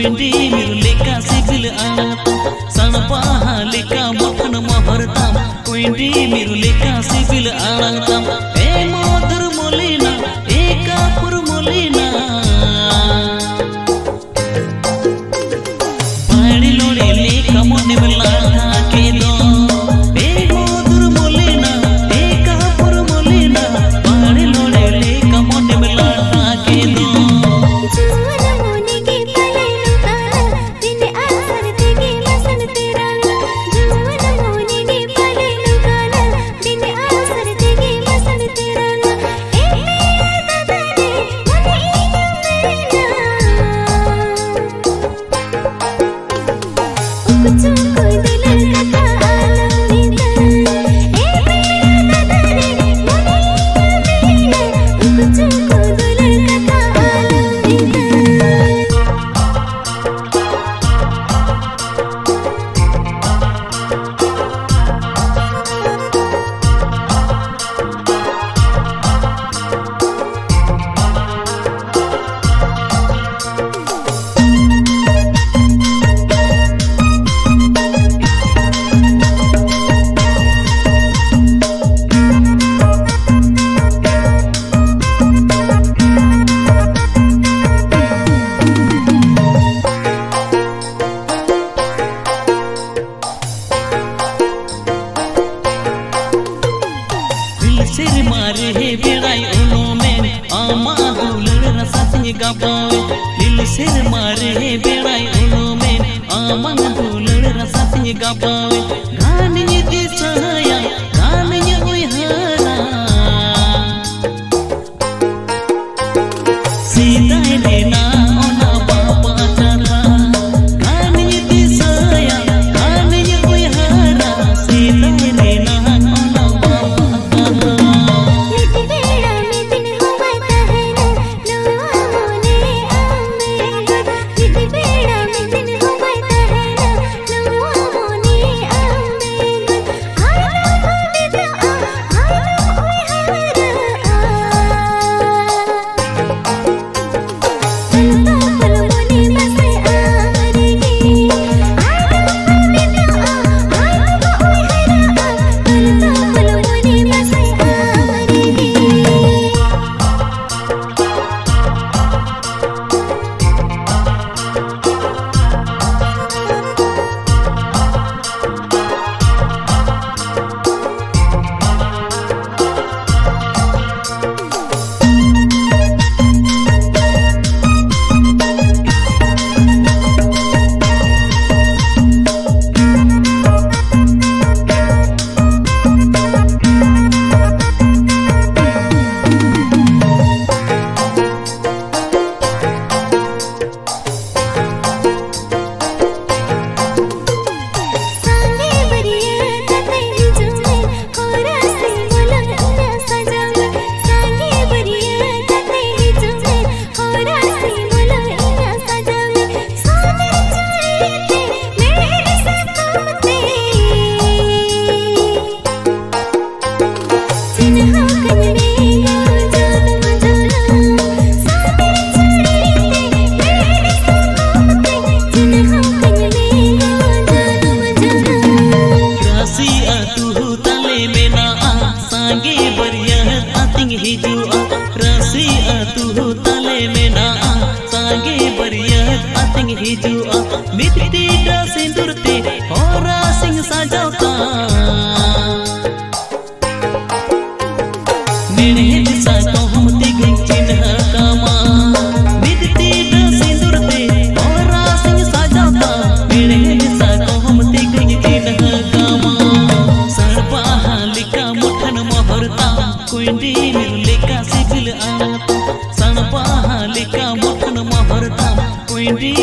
कोइंडी मिरुलेका CIBIL आत सनपाहा लेका मोठन महरताम कोइंडी मिरुलेका CIBIL आळाताम ए mother Molina एका पुर मोलिना पाड़ी लोड़े लेका मोने मिला के दो ए मोदर मोलिना एका पुर मोलिना पाड़ी लोड़े लेका मोने मिला के दो सिर मारे हे बेड़ाई उनो में आमा दुलड़ रसा सिंह गापावे दिल सिर मारे हे बेड़ाई उनो में आमा दुलड़ रसा सिंह गापावे गान ये दिसया गान ये उयहरा सीता लेना ओना बापा चला गान ये दिसया गान ये उयहरा सीता लेना ओना बापा मिट्टी दा सिंदूरते होरा सिंह सजाता मेरे दिशा को हम दिखे चिन्ह कामा मिट्टी दा सिंदूरते होरा सिंह सजाता मेरे दिशा को हम दिखे चिन्ह कामा सरपाहा लिका मुठन महरता कोइंडी मिरुलेका सिबिल आत सरपाहा लिका मुठन महरता कोइंडी